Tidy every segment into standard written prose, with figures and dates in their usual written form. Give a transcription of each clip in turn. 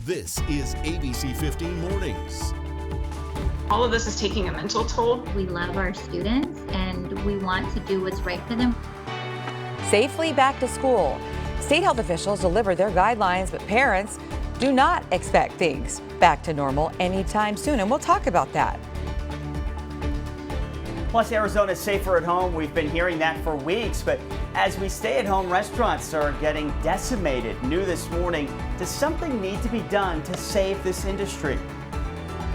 This is ABC15 Mornings. All of this is taking a mental toll. We love our students and we want to do what's right for them. Safely back to school. State health officials deliver their guidelines, but parents do not expect things back to normal anytime soon, and we'll talk about that. Plus, Arizona is safer at home. We've been hearing that for weeks, but as we stay at home, restaurants are getting decimated. New this morning, does something need to be done to save this industry?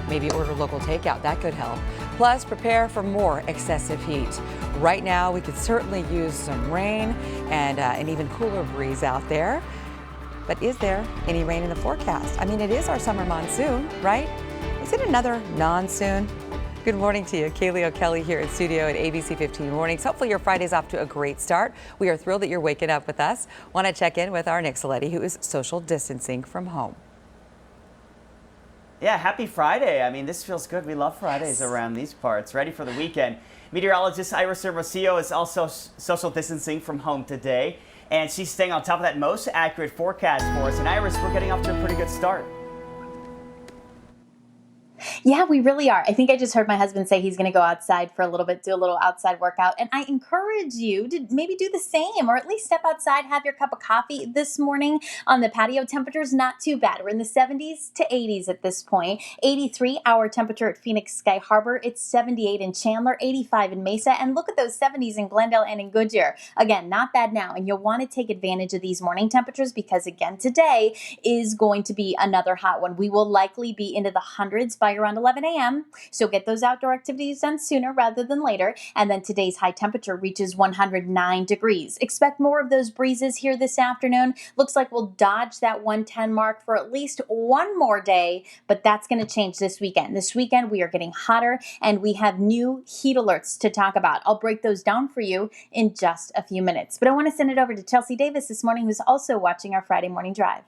Maybe order local takeout, that could help. Plus, prepare for more excessive heat. Right now, we could certainly use some rain and an even cooler breeze out there. But is there any rain in the forecast? I mean, it is our summer monsoon, right? Is it another non-soon? Good morning to you. Kaylee O'Kelly here in studio at ABC 15 Mornings. Hopefully your Friday's off to a great start. We are thrilled that you're waking up with us. Want to check in with our Nick Saletti, who is social distancing from home. Yeah, happy Friday. I mean, this feels good. We love Fridays around these parts. Ready for the weekend. Meteorologist Iris Hermosillo is also social distancing from home today, and she's staying on top of that most accurate forecast for us. And Iris, we're getting off to a pretty good start. Yeah, we really are. I think I just heard my husband say he's going to go outside for a little bit, do a little outside workout. And I encourage you to maybe do the same, or at least step outside, have your cup of coffee this morning on the patio. Temperature's not too bad. We're in the 70s to 80s at this point. 83 hour temperature at Phoenix Sky Harbor. It's 78 in Chandler, 85 in Mesa. And look at those 70s in Glendale and in Goodyear. Again, not bad now. And you'll want to take advantage of these morning temperatures because, again, today is going to be another hot one. We will likely be into the hundreds by around 11 a.m. So get those outdoor activities done sooner rather than later. And then today's high temperature reaches 109 degrees. Expect more of those breezes here this afternoon. Looks like we'll dodge that 110 mark for at least one more day, but that's going to change this weekend. This weekend we are getting hotter and we have new heat alerts to talk about. I'll break those down for you in just a few minutes. But I want to send it over to Chelsea Davis this morning, who's also watching our Friday morning drive.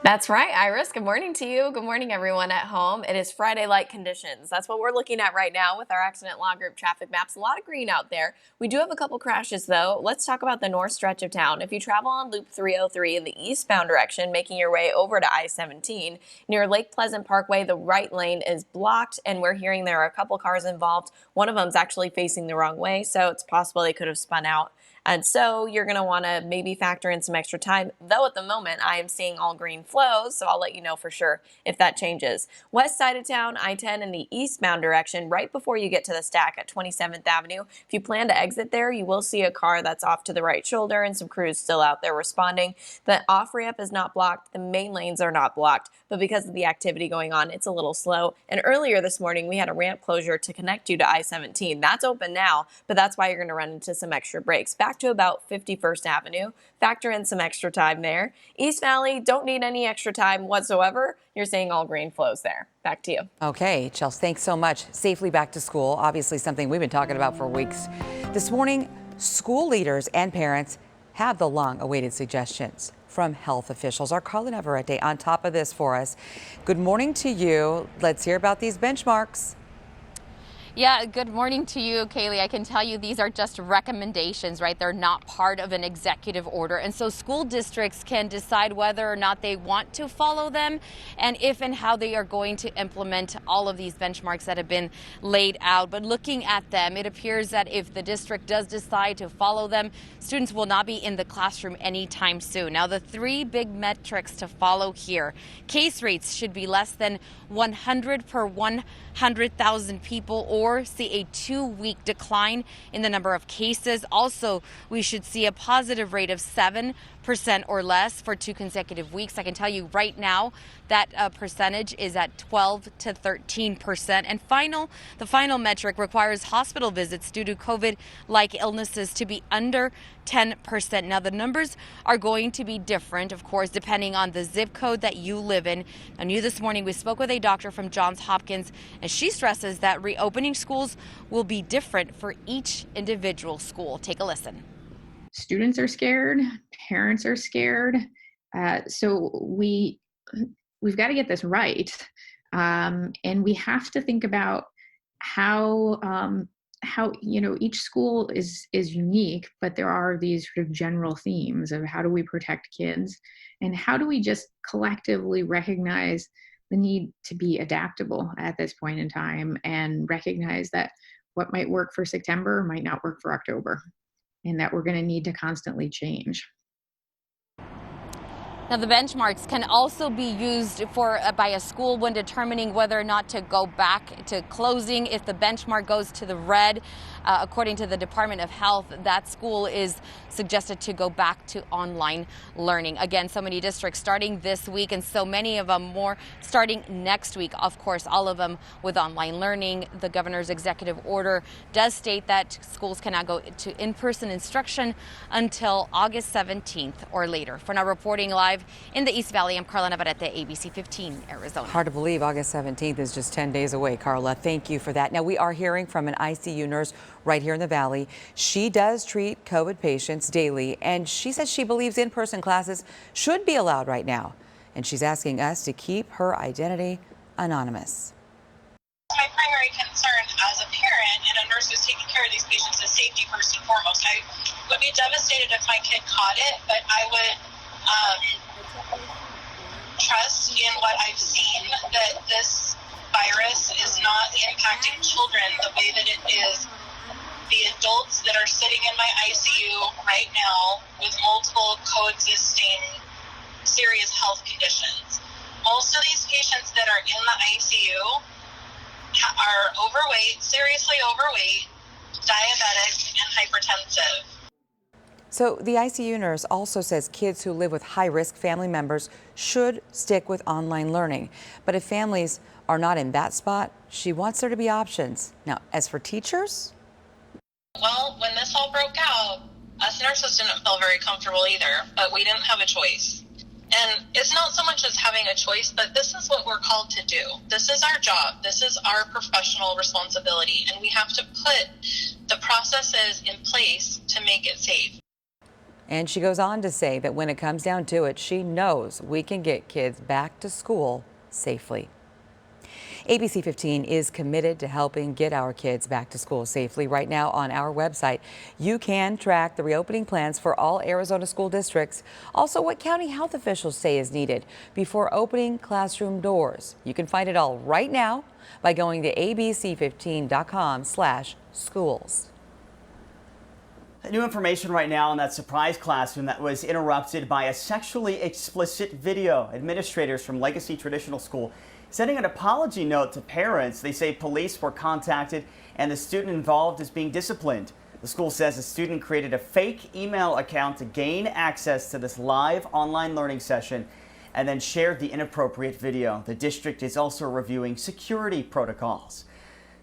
That's right, Iris. Good morning to you. Good morning, everyone at home. It is Friday-like conditions. That's what we're looking at right now with our accident log group traffic maps. A lot of green out there. We do have a couple crashes, though. Let's talk about the north stretch of town. If you travel on Loop 303 in the eastbound direction, making your way over to I-17, near Lake Pleasant Parkway, the right lane is blocked, and we're hearing there are a couple cars involved. One of them is actually facing the wrong way, so it's possible they could have spun out. And so you're going to want to maybe factor in some extra time, though at the moment I am seeing all green flows, so I'll let you know for sure if that changes. West side of town, I-10 in the eastbound direction, right before you get to the stack at 27th Avenue. If you plan to exit there, you will see a car that's off to the right shoulder and some crews still out there responding. The off ramp is not blocked. The main lanes are not blocked, but because of the activity going on, it's a little slow. And earlier this morning, we had a ramp closure to connect you to I-17. That's open now, but that's why you're going to run into some extra breaks. Back to about 51st Avenue. Factor in some extra time there. East Valley, don't need any extra time whatsoever. You're seeing all green flows there. Back to you. Okay, Chelsea, thanks so much. Safely back to school, obviously something we've been talking about for weeks. This morning, school leaders and parents have the long-awaited suggestions from health officials. Our Carla Navarrete on top of this for us. Good morning to you. Let's hear about these benchmarks. Yeah, good morning to you, Kaylee. I can tell you these are just recommendations, right? They're not part of an executive order. And so school districts can decide whether or not they want to follow them and if and how they are going to implement all of these benchmarks that have been laid out. But looking at them, it appears that if the district does decide to follow them, students will not be in the classroom anytime soon. Now, the three big metrics to follow here: case rates should be less than 100 per 100,000 people, or see a 2-week decline in the number of cases. Also, we should see a positive rate of 7% or less for 2 consecutive weeks. I can tell you right now that percentage is at 12 to 13%. And the final metric requires hospital visits due to COVID-like illnesses to be under 10%. Now, the numbers are going to be different, of course, depending on the zip code that you live in. I knew this morning we spoke with a doctor from Johns Hopkins, and she stresses that reopening schools will be different for each individual school. Take a listen. Students are scared, parents are scared. So we've got to get this right. And we have to think about how how, each school is unique, but there are these sort of general themes of how do we protect kids, and how do we just collectively recognize the need to be adaptable at this point in time, and recognize that what might work for September might not work for October, and that we're going to need to constantly change. Now, the benchmarks can also be used by a school when determining whether or not to go back to closing. If the benchmark goes to the red, according to the Department of Health, that school is suggested to go back to online learning. Again, so many districts starting this week, and so many of them more starting next week. Of course, all of them with online learning. The governor's executive order does state that schools cannot go to in-person instruction until August 17th or later. For now, reporting live in the East Valley, I'm Carla Navarrete, ABC 15, Arizona. Hard to believe August 17th is just 10 days away, Carla. Thank you for that. Now, we are hearing from an ICU nurse right here in the Valley. She does treat COVID patients daily, and she says she believes in-person classes should be allowed right now. And she's asking us to keep her identity anonymous. My primary concern as a parent and a nurse who's taking care of these patients is safety first and foremost. I would be devastated if my kid caught it, but I would trust in what I've seen, that this virus is not impacting children the way that it is the adults that are sitting in my ICU right now with multiple coexisting serious health conditions. Most of these patients that are in the ICU are overweight, seriously overweight, diabetic, and hypertensive. So the ICU nurse also says kids who live with high-risk family members should stick with online learning. But if families are not in that spot, she wants there to be options. Now, as for teachers? Well, when this all broke out, us nurses didn't feel very comfortable either, but we didn't have a choice. And it's not so much as having a choice, but this is what we're called to do. This is our job. This is our professional responsibility, and we have to put the processes in place to make it safe. And she goes on to say that when it comes down to it, she knows we can get kids back to school safely. ABC 15 is committed to helping get our kids back to school safely. Right now on our website, you can track the reopening plans for all Arizona school districts. Also, what county health officials say is needed before opening classroom doors. You can find it all right now by going to abc15.com/schools. New information right now on that surprise classroom that was interrupted by a sexually explicit video. Administrators from Legacy Traditional School sending an apology note to parents. They say police were contacted and the student involved is being disciplined. The school says the student created a fake email account to gain access to this live online learning session and then shared the inappropriate video. The district is also reviewing security protocols.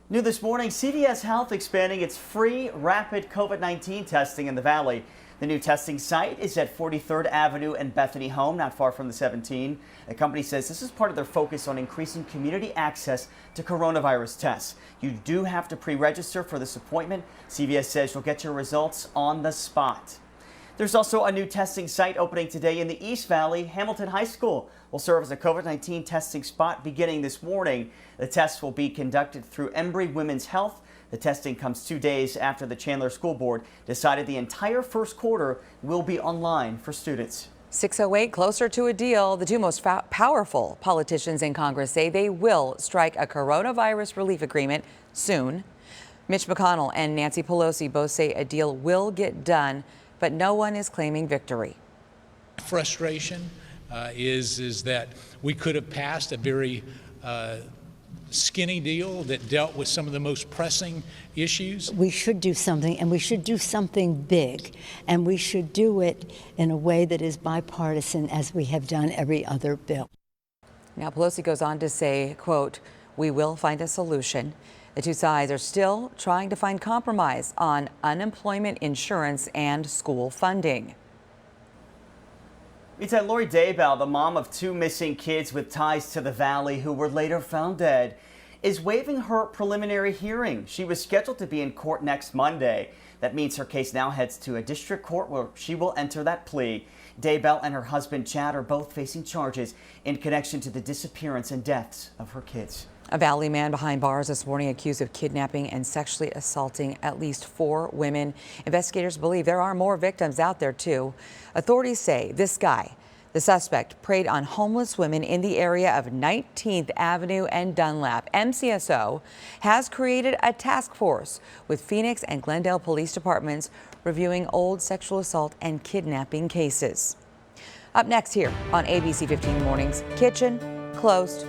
New this morning, CVS Health expanding its free rapid COVID-19 testing in the Valley. The new testing site is at 43rd Avenue and Bethany Home, not far from the 17. The company says this is part of their focus on increasing community access to coronavirus tests. You do have to pre-register for this appointment. CVS says you'll get your results on the spot. There's also a new testing site opening today in the East Valley. Hamilton High School will serve as a COVID-19 testing spot beginning this morning. The tests will be conducted through Embry Women's Health. The testing comes 2 days after the Chandler School Board decided the entire first quarter will be online for students. 6:08, closer to a deal. The two most powerful politicians in Congress say they will strike a coronavirus relief agreement soon. Mitch McConnell and Nancy Pelosi both say a deal will get done, but no one is claiming victory. Frustration is that we could have passed a very skinny deal that dealt with some of the most pressing issues. We should do something, and we should do something big, and we should do it in a way that is bipartisan, as we have done every other bill. Now, Pelosi goes on to say, quote, "We will find a solution." The two sides are still trying to find compromise on unemployment insurance and school funding. It's at Lori Daybell, the mom of two missing kids with ties to the Valley who were later found dead, is waiving her preliminary hearing. She was scheduled to be in court next Monday. That means her case now heads to a district court where she will enter that plea. Daybell and her husband Chad are both facing charges in connection to the disappearance and deaths of her kids. A Valley man behind bars this morning accused of kidnapping and sexually assaulting at least 4 women. Investigators believe there are more victims out there, too. Authorities say this guy, the suspect, preyed on homeless women in the area of 19th Avenue and Dunlap. MCSO has created a task force with Phoenix and Glendale police departments reviewing old sexual assault and kidnapping cases. Up next here on ABC 15 Mornings, kitchen closed.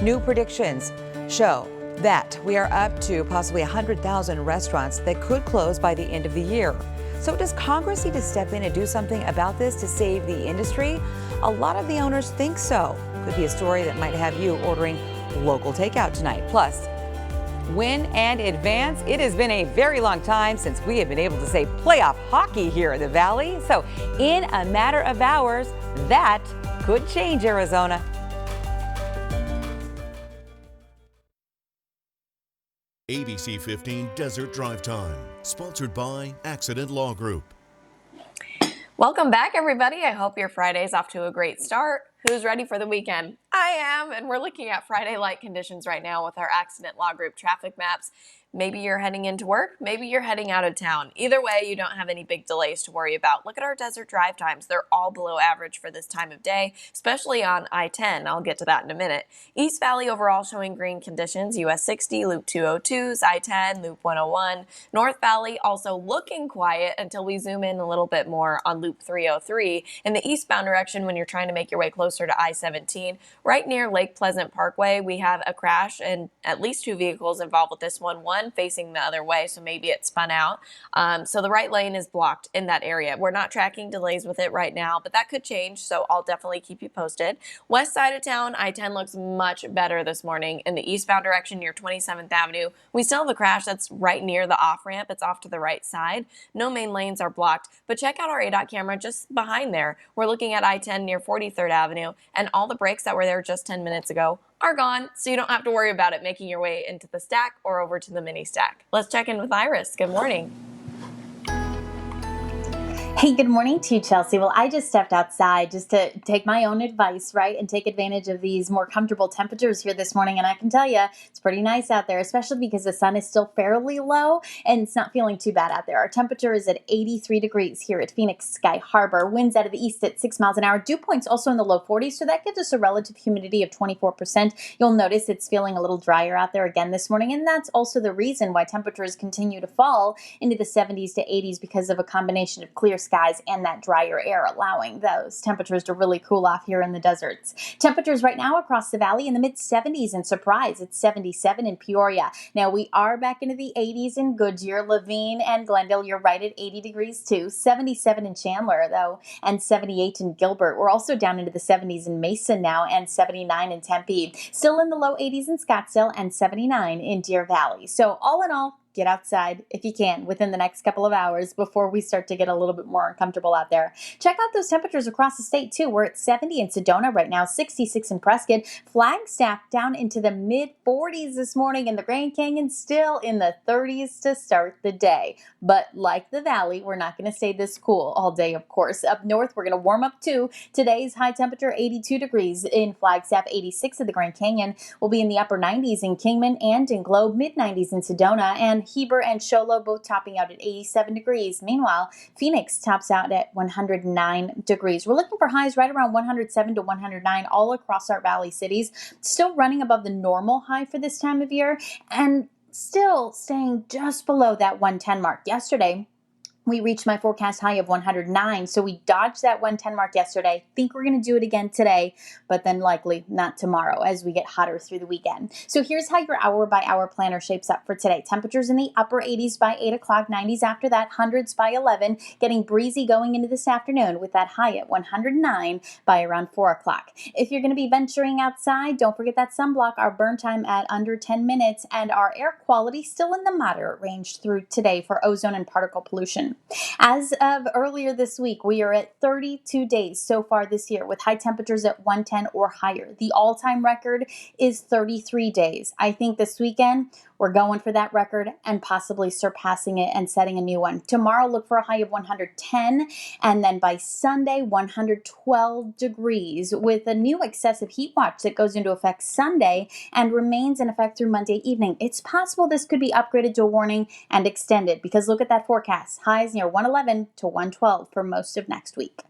New predictions show that we are up to possibly 100,000 restaurants that could close by the end of the year. So does Congress need to step in and do something about this to save the industry? A lot of the owners think so. Could be a story that might have you ordering local takeout tonight. Plus, win and advance. It has been a very long time since we have been able to say playoff hockey here in the Valley. So in a matter of hours, that could change, Arizona. ABC 15 Desert Drive Time, sponsored by Accident Law Group. Welcome back, everybody. I hope your Friday's off to a great start. Who's ready for the weekend? I am, and we're looking at Friday light conditions right now with our Accident Law Group traffic maps. Maybe you're heading into work, maybe you're heading out of town. Either way, you don't have any big delays to worry about. Look at our desert drive times. They're all below average for this time of day, especially on I-10. I'll get to that in a minute. East Valley overall showing green conditions. US 60, Loop 202s, I-10, Loop 101. North Valley also looking quiet until we zoom in a little bit more on Loop 303. In the eastbound direction, when you're trying to make your way closer to I-17, right near Lake Pleasant Parkway, we have a crash and at least 2 vehicles involved with this one facing the other way, so maybe it spun out. So the right lane is blocked in that area. We're not tracking delays with it right now, but that could change, so I'll definitely keep you posted. West side of town, I-10 looks much better this morning. In the eastbound direction near 27th Avenue, we still have a crash that's right near the off-ramp. It's off to the right side. No main lanes are blocked, but check out our ADOT camera just behind there. We're looking at I-10 near 43rd Avenue, and all the brakes that were there just 10 minutes ago are gone, so you don't have to worry about it making your way into the stack or over to the mini stack. Let's check in with Iris. Good morning. Hey, good morning to you, Chelsea. Well, I just stepped outside just to take my own advice, right, and take advantage of these more comfortable temperatures here this morning. And I can tell you, it's pretty nice out there, especially because the sun is still fairly low and it's not feeling too bad out there. Our temperature is at 83 degrees here at Phoenix Sky Harbor. Winds out of the east at 6 miles an hour. Dew points also in the low 40s, so that gives us a relative humidity of 24%. You'll notice it's feeling a little drier out there again this morning, and that's also the reason why temperatures continue to fall into the 70s to 80s because of a combination of clear skies and that drier air, allowing those temperatures to really cool off here in the deserts. Temperatures right now across the valley in the mid-70s, and surprise, it's 77 in Peoria. Now we are back into the 80s in Goodyear, Levine, and Glendale. You're right at 80 degrees too. 77 in Chandler though, and 78 in Gilbert. We're also down into the 70s in Mason now, and 79 in Tempe. Still in the low 80s in Scottsdale, and 79 in Deer Valley. So all in all, get outside if you can within the next couple of hours before we start to get a little bit more uncomfortable out there. Check out those temperatures across the state too. We're at 70 in Sedona right now, 66 in Prescott. Flagstaff down into the mid 40s this morning, and the Grand Canyon still in the 30s to start the day. But like the valley, we're not going to stay this cool all day, of course. Up north, we're going to warm up too. Today's high temperature 82 degrees in Flagstaff, 86 at the Grand Canyon. We'll be in the upper 90s in Kingman and in Globe, mid 90s in Sedona, and Heber and Sholo both topping out at 87 degrees. Meanwhile, Phoenix tops out at 109 degrees. We're looking for highs right around 107 to 109 all across our valley cities. Still running above the normal high for this time of year, and still staying just below that 110 mark. Yesterday, we reached my forecast high of 109, so we dodged that 110 mark yesterday. Think we're going to do it again today, but then likely not tomorrow as we get hotter through the weekend. So here's how your hour-by-hour planner shapes up for today. Temperatures in the upper 80s by 8 o'clock, 90s after that, 100s by 11, getting breezy going into this afternoon with that high at 109 by around 4 o'clock. If you're going to be venturing outside, don't forget that sunblock, our burn time at under 10 minutes, and our air quality still in the moderate range through today for ozone and particle pollution. As of earlier this week, we are at 32 days so far this year with high temperatures at 110 or higher. The all-time record is 33 days. I think this weekend We're going for that record and possibly surpassing it and setting a new one. Tomorrow, look for a high of 110, and then by Sunday, 112 degrees with a new excessive heat watch that goes into effect Sunday and remains in effect through Monday evening. It's possible this could be upgraded to a warning and extended because look at that forecast. Highs near 111 to 112 for most of next week.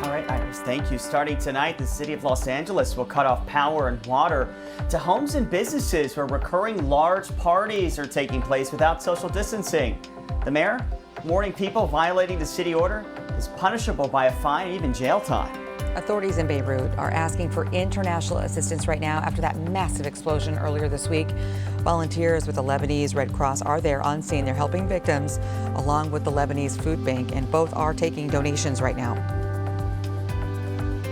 All right, Iris, thank you. Starting tonight, the city of Los Angeles will cut off power and water to homes and businesses where recurring large parties are taking place without social distancing. The mayor warning people violating the city order is punishable by a fine and even jail time. Authorities in Beirut are asking for international assistance right now after that massive explosion earlier this week. Volunteers with the Lebanese Red Cross are there on scene. They're helping victims along with the Lebanese Food Bank, and both are taking donations right now.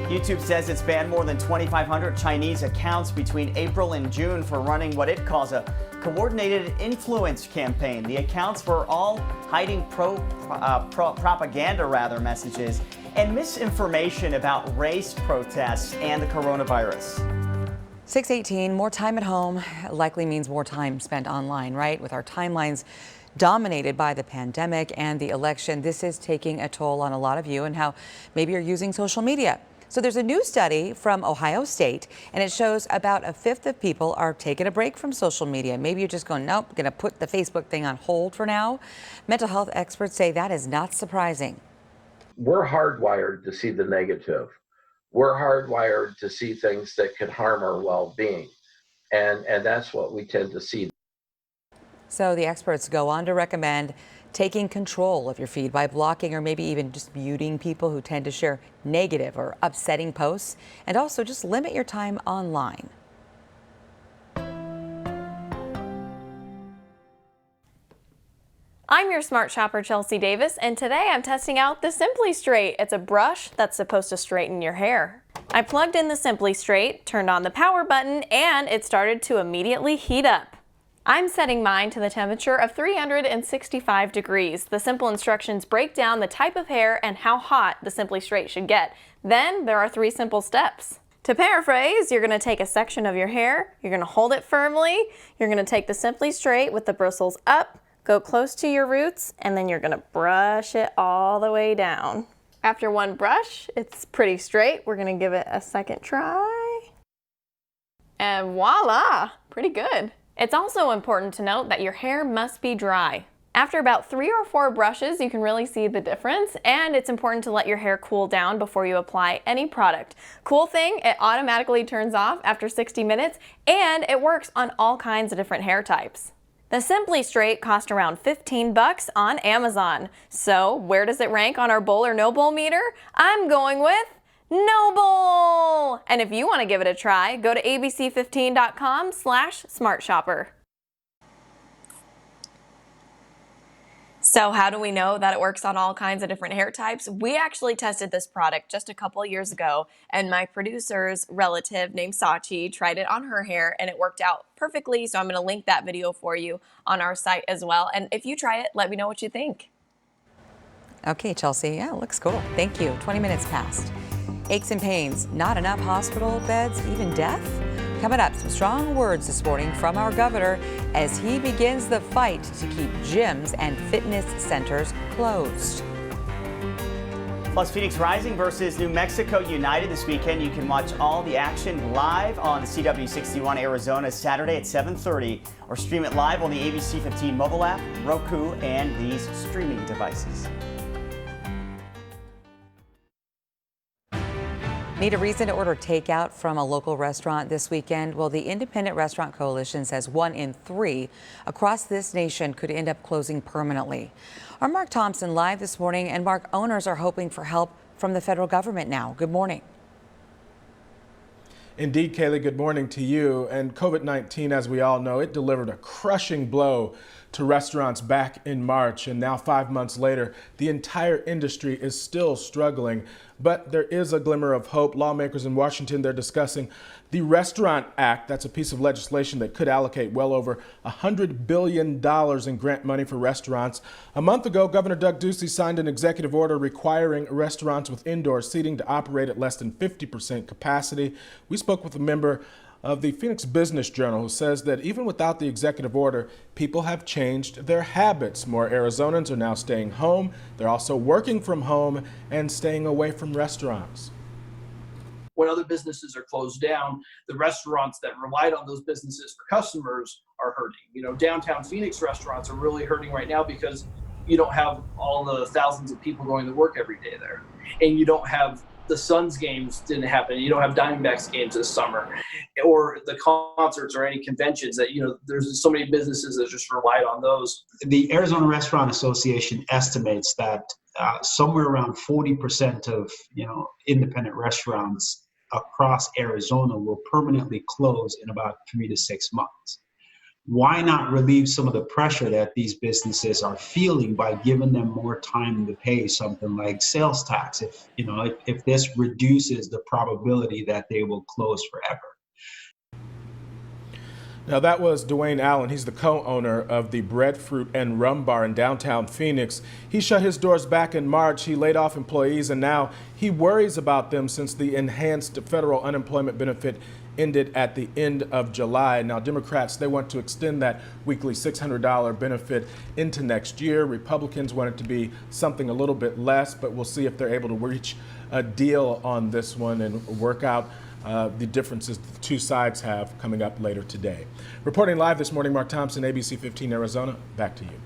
YouTube says it's banned more than 2,500 Chinese accounts between April and June for running what it calls a coordinated influence campaign. The accounts were all hiding propaganda messages and misinformation about race protests and the coronavirus. 6:18, more time at home likely means more time spent online, right? With our timelines dominated by the pandemic and the election, this is taking a toll on a lot of you and how maybe you're using social media. So there's a new study from Ohio State, and it shows about a fifth of people are taking a break from social media. Maybe you're just going, nope, going to put the Facebook thing on hold for now. Mental health experts say that is not surprising. We're hardwired to see the negative. We're hardwired to see things that could harm our well-being. And that's what we tend to see. So the experts go on to recommend taking control of your feed by blocking or maybe even just muting people who tend to share negative or upsetting posts, and also just limit your time online. I'm your smart shopper, Chelsea Davis, and today I'm testing out the Simply Straight. It's a brush that's supposed to straighten your hair. I plugged in the Simply Straight, turned on the power button, and it started to immediately heat up. I'm setting mine to the temperature of 365 degrees. The simple instructions break down the type of hair and how hot the Simply Straight should get. Then there are 3 simple steps. To paraphrase, you're going to take a section of your hair, you're going to hold it firmly, you're going to take the Simply Straight with the bristles up, go close to your roots, and then you're going to brush it all the way down. After one brush, it's pretty straight. We're going to give it a second try. And voila, pretty good. It's also important to note that your hair must be dry. After about 3 or 4 brushes, you can really see the difference, and it's important to let your hair cool down before you apply any product. Cool thing, it automatically turns off after 60 minutes, and it works on all kinds of different hair types. The Simply Straight cost around $15 on Amazon. So where does it rank on our bowl or no bowl meter? I'm going with no bowl! And if you want to give it a try, go to abc15.com/smartshopper. So how do we know that it works on all kinds of different hair types? We actually tested this product just a couple years ago, and my producer's relative named Sachi tried it on her hair and it worked out perfectly. So I'm going to link that video for you on our site as well. And if you try it, let me know what you think. Okay, Chelsea, yeah, it looks cool. Thank you. 20 minutes passed. Aches and pains, not enough hospital beds, even death? Coming up, some strong words this morning from our governor as he begins the fight to keep gyms and fitness centers closed. Plus, Phoenix Rising versus New Mexico United this weekend. You can watch all the action live on the CW61 Arizona Saturday at 7:30, or stream it live on the ABC15 mobile app, Roku, and these streaming devices. Need a reason to order takeout from a local restaurant this weekend? Well, the Independent Restaurant Coalition says 1 in 3 across this nation could end up closing permanently. Our Mark Thompson live this morning, and Mark, owners are hoping for help from the federal government now. Good morning. Indeed, Kaylee, good morning to you. And COVID-19, as we all know, it delivered a crushing blow to restaurants back in March. And now 5 months later, the entire industry is still struggling. But there is a glimmer of hope. Lawmakers in Washington, they're discussing the Restaurant Act. That's a piece of legislation that could allocate well over $100 billion in grant money for restaurants. A month ago, Governor Doug Ducey signed an executive order requiring restaurants with indoor seating to operate at less than 50% capacity. We spoke with a member of the Phoenix Business Journal, who says that even without the executive order, people have changed their habits. More Arizonans are now staying home. They're also working from home and staying away from restaurants. When other businesses are closed down, the restaurants that relied on those businesses for customers are hurting. Downtown Phoenix restaurants are really hurting right now because you don't have all the thousands of people going to work every day there. And you don't have the Suns games didn't happen. You don't have Diamondbacks games this summer, or the concerts or any conventions that, there's so many businesses that just relied on those. The Arizona Restaurant Association estimates that somewhere around 40% of, independent restaurants across Arizona will permanently close in about 3 to 6 months. Why not relieve some of the pressure that these businesses are feeling by giving them more time to pay something like sales tax, if this reduces the probability that they will close forever? Now, that was Dwayne Allen. He's the co-owner of the Breadfruit and Rum Bar in downtown Phoenix. He shut his doors back in March. He laid off employees, and now he worries about them since the enhanced federal unemployment benefit ended at the end of July. Now, Democrats, they want to extend that weekly $600 benefit into next year. Republicans want it to be something a little bit less, but we'll see if they're able to reach a deal on this one and work out the differences the two sides have coming up later today. Reporting live this morning, Mark Thompson, ABC 15 Arizona. Back to you.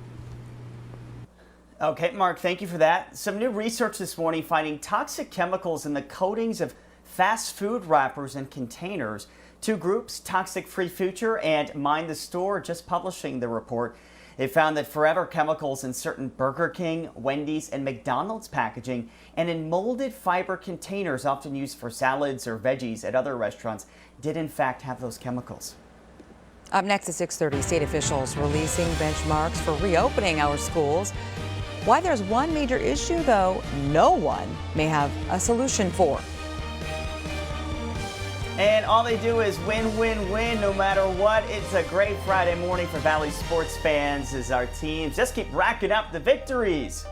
Okay, Mark, thank you for that. Some new research this morning finding toxic chemicals in the coatings of fast food wrappers and containers. Two groups, Toxic Free Future and Mind the Store, just publishing the report. They found that forever chemicals in certain Burger King, Wendy's, and McDonald's packaging and in molded fiber containers often used for salads or veggies at other restaurants did in fact have those chemicals. Up next at 6:30, state officials releasing benchmarks for reopening our schools. Why there's one major issue, though, no one may have a solution for. And all they do is win, win, win, no matter what. It's a great Friday morning for Valley sports fans as our teams just keep racking up the victories.